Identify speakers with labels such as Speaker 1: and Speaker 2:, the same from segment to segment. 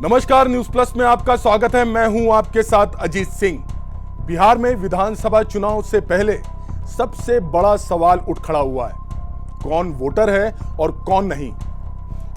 Speaker 1: नमस्कार, news plus में आपका स्वागत है। मैं हूं आपके साथ अजीत सिंह। बिहार में विधानसभा चुनाव से पहले सबसे बड़ा सवाल उठ खड़ा हुआ है, कौन वोटर है और कौन नहीं।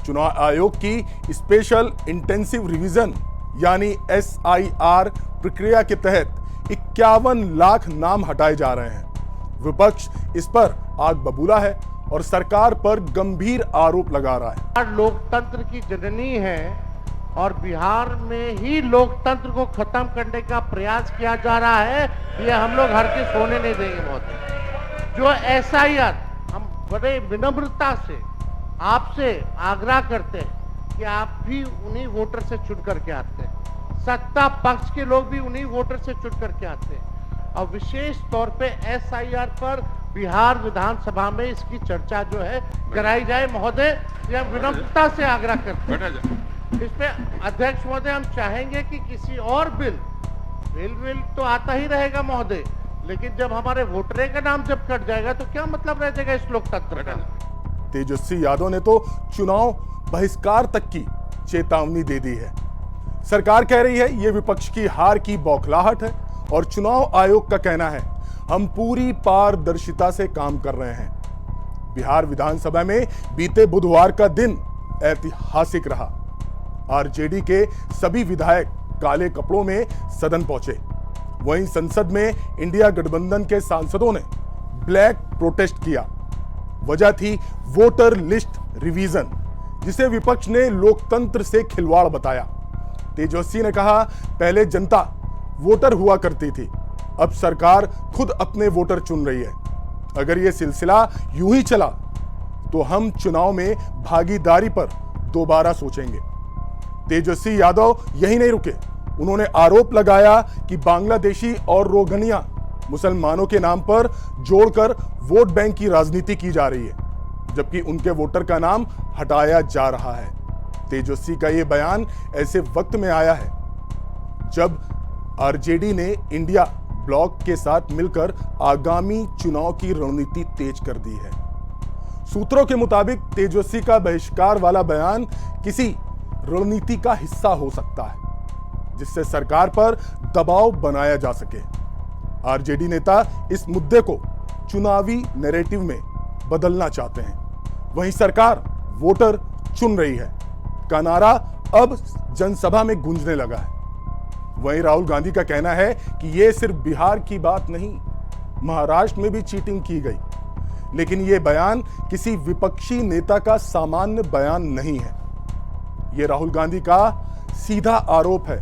Speaker 1: चुनाव आयोग की स्पेशल इंटेंसिव रिवीजन यानी SIR प्रक्रिया के तहत 51 लाख नाम हटाए जा रहे हैं। विपक्ष इस पर आग बबूला है और सरकार पर गंभीर आरोप लगा रहा है।
Speaker 2: लोकतंत्र की जननी है और बिहार में ही लोकतंत्र को खत्म करने का प्रयास किया जा रहा है। ये हम लोग हर किस होने नहीं देंगे। महोदय, जो SIR हम बड़े विनम्रता से आपसे आग्रह करते हैं कि आप भी उन्हीं वोटर से चुन करके आते हैं, सत्ता पक्ष के लोग भी उन्हीं वोटर से चुन करके आते हैं, और विशेष तौर पे SIR पर बिहार विधानसभा में इसकी चर्चा जो है कराई जाए। महोदय, यह विनम्रता से आग्रह करते हैं। इसमें अध्यक्ष महोदय, हम चाहेंगे कि किसी और बिल तो आता ही रहेगा महोदय, लेकिन जब हमारे वोटरे का नाम जब कट जाएगा तो क्या मतलब रह जाएगा इस लोकतंत्र का।
Speaker 1: तेजस्वी यादव ने तो चुनाव बहिष्कार तक की चेतावनी दे दी है। सरकार कह रही है ये विपक्ष की हार की बौखलाहट है और चुनाव आयोग का कहना है हम पूरी पारदर्शिता से काम कर रहे हैं। बिहार विधानसभा में बीते बुधवार का दिन ऐतिहासिक रहा। RJD के सभी विधायक काले कपड़ों में सदन पहुंचे। वहीं संसद में इंडिया गठबंधन के सांसदों ने ब्लैक प्रोटेस्ट किया। वजह थी वोटर लिस्ट रिवीजन, जिसे विपक्ष ने लोकतंत्र से खिलवाड़ बताया। तेजस्वी ने कहा पहले जनता वोटर हुआ करती थी, अब सरकार खुद अपने वोटर चुन रही है। अगर यह सिलसिला यूं ही चला तो हम चुनाव में भागीदारी पर दोबारा सोचेंगे। तेजस्वी यादव यही नहीं रुके, उन्होंने आरोप लगाया कि बांग्लादेशी और रोहिंग्या मुसलमानों के नाम पर जोड़कर वोट बैंक की राजनीति की जा रही है, जबकि उनके वोटर का नाम हटाया जा रहा है। तेजस्वी का यह बयान ऐसे वक्त में आया है जब RJD ने इंडिया ब्लॉक के साथ मिलकर आगामी चुनाव की रणनीति तेज कर दी है। सूत्रों के मुताबिक तेजस्वी का बहिष्कार वाला बयान किसी रणनीति का हिस्सा हो सकता है, जिससे सरकार पर दबाव बनाया जा सके। RJD नेता इस मुद्दे को चुनावी नैरेटिव में बदलना चाहते हैं। वहीं सरकार वोटर चुन रही है का नारा अब जनसभा में गूंजने लगा है। वहीं राहुल गांधी का कहना है कि यह सिर्फ बिहार की बात नहीं, महाराष्ट्र में भी चीटिंग की गई। लेकिन यह बयान किसी विपक्षी नेता का सामान्य बयान नहीं है। यह राहुल गांधी का सीधा आरोप है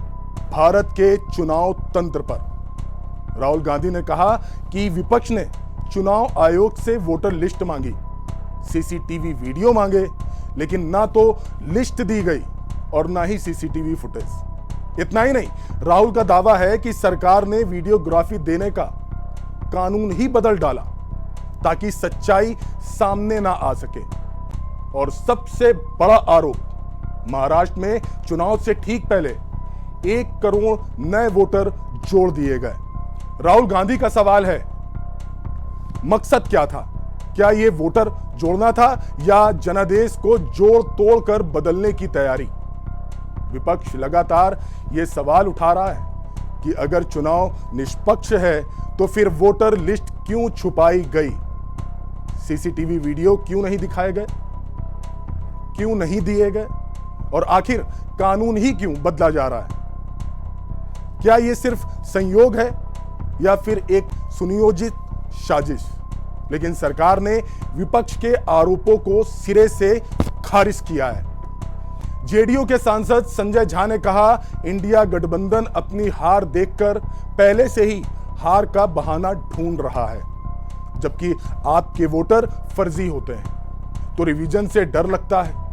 Speaker 1: भारत के चुनाव तंत्र पर। राहुल गांधी ने कहा कि विपक्ष ने चुनाव आयोग से वोटर लिस्ट मांगी, CCTV वीडियो मांगे, लेकिन ना तो लिस्ट दी गई और ना ही CCTV फुटेज। इतना ही नहीं, राहुल का दावा है कि सरकार ने वीडियोग्राफी देने का कानून ही बदल डाला ताकि सच्चाई सामने ना आ सके। और सबसे बड़ा आरोप, महाराष्ट्र में चुनाव से ठीक पहले 1 करोड़ नए वोटर जोड़ दिए गए। राहुल गांधी का सवाल है मकसद क्या था? क्या यह वोटर जोड़ना था या जनादेश को जोड़ तोड़ कर बदलने की तैयारी? विपक्ष लगातार यह सवाल उठा रहा है कि अगर चुनाव निष्पक्ष है तो फिर वोटर लिस्ट क्यों छुपाई गई? CCTV वीडियो क्यों नहीं दिखाए गए, क्यों नहीं दिए गए, और आखिर कानून ही क्यों बदला जा रहा है? क्या यह सिर्फ संयोग है या फिर एक सुनियोजित साजिश? लेकिन सरकार ने विपक्ष के आरोपों को सिरे से खारिज किया है। JDU के सांसद संजय झा ने कहा इंडिया गठबंधन अपनी हार देखकर पहले से ही हार का बहाना ढूंढ रहा है, जबकि आपके वोटर फर्जी होते हैं तो रिवीजन से डर लगता है।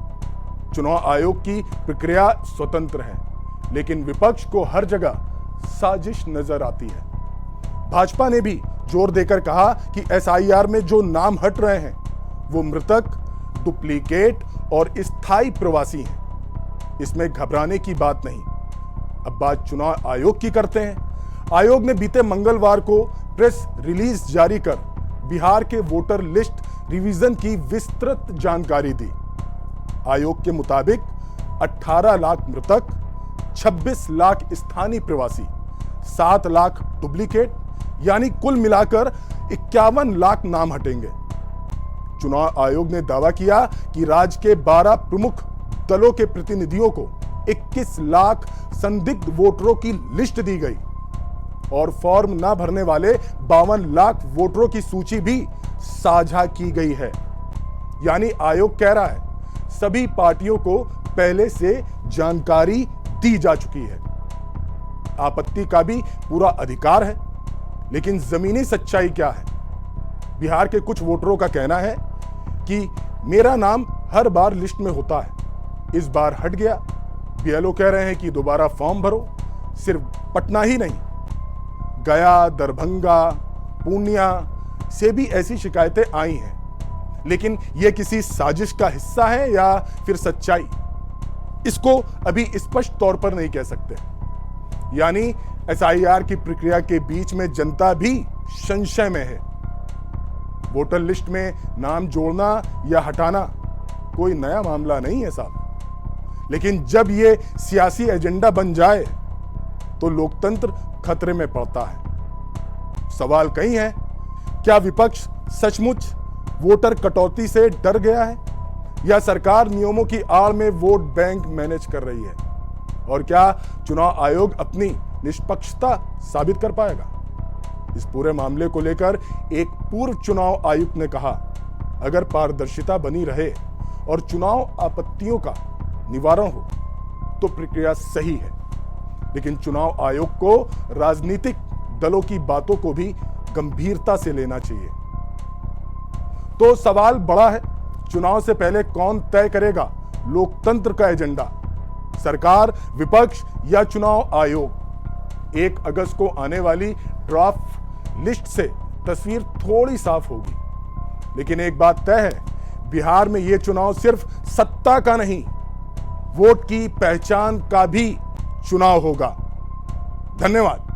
Speaker 1: चुनाव आयोग की प्रक्रिया स्वतंत्र है, लेकिन विपक्ष को हर जगह साजिश नजर आती है। भाजपा ने भी जोर देकर कहा कि SIR में जो नाम हट रहे हैं वो मृतक, डुप्लीकेट और स्थायी प्रवासी हैं। इसमें घबराने की बात नहीं। अब बात चुनाव आयोग की करते हैं। आयोग ने बीते मंगलवार को प्रेस रिलीज जारी कर बिहार के वोटर लिस्ट रिवीजन की विस्तृत जानकारी दी। आयोग के मुताबिक 18 लाख मृतक, 26 लाख स्थानीय प्रवासी, 7 लाख डुप्लीकेट, यानी कुल मिलाकर 51 लाख नाम हटेंगे। चुनाव आयोग ने दावा किया कि राज्य के 12 प्रमुख दलों के प्रतिनिधियों को 21 लाख संदिग्ध वोटरों की लिस्ट दी गई और फॉर्म न भरने वाले 52 लाख वोटरों की सूची भी साझा की गई है। यानी आयोग कह रहा है सभी पार्टियों को पहले से जानकारी दी जा चुकी है। आपत्ति का भी पूरा अधिकार है, लेकिन जमीनी सच्चाई क्या है? बिहार के कुछ वोटरों का कहना है कि मेरा नाम हर बार लिस्ट में होता है, इस बार हट गया। बीएलओ कह रहे हैं कि दोबारा फॉर्म भरो। सिर्फ पटना ही नहीं, गया, दरभंगा, पूर्णिया से भी ऐसी शिकायतें आई हैं। लेकिन यह किसी साजिश का हिस्सा है या फिर सच्चाई, इसको अभी स्पष्ट तौर पर नहीं कह सकते। यानी एसआईआर की प्रक्रिया के बीच में जनता भी संशय में है। वोटर लिस्ट में नाम जोड़ना या हटाना कोई नया मामला नहीं है साहब, लेकिन जब यह सियासी एजेंडा बन जाए तो लोकतंत्र खतरे में पड़ता है। सवाल कई है, क्या विपक्ष सचमुच वोटर कटौती से डर गया है या सरकार नियमों की आड़ में वोट बैंक मैनेज कर रही है? और क्या चुनाव आयोग अपनी निष्पक्षता साबित कर पाएगा? इस पूरे मामले को लेकर एक पूर्व चुनाव आयुक्त ने कहा, अगर पारदर्शिता बनी रहे और चुनाव आपत्तियों का निवारण हो तो प्रक्रिया सही है, लेकिन चुनाव आयोग को राजनीतिक दलों की बातों को भी गंभीरता से लेना चाहिए। तो सवाल बड़ा है, चुनाव से पहले कौन तय करेगा लोकतंत्र का एजेंडा? सरकार, विपक्ष या चुनाव आयोग? 1 अगस्त को आने वाली ड्राफ्ट लिस्ट से तस्वीर थोड़ी साफ होगी, लेकिन एक बात तय है, बिहार में यह चुनाव सिर्फ सत्ता का नहीं, वोट की पहचान का भी चुनाव होगा। धन्यवाद।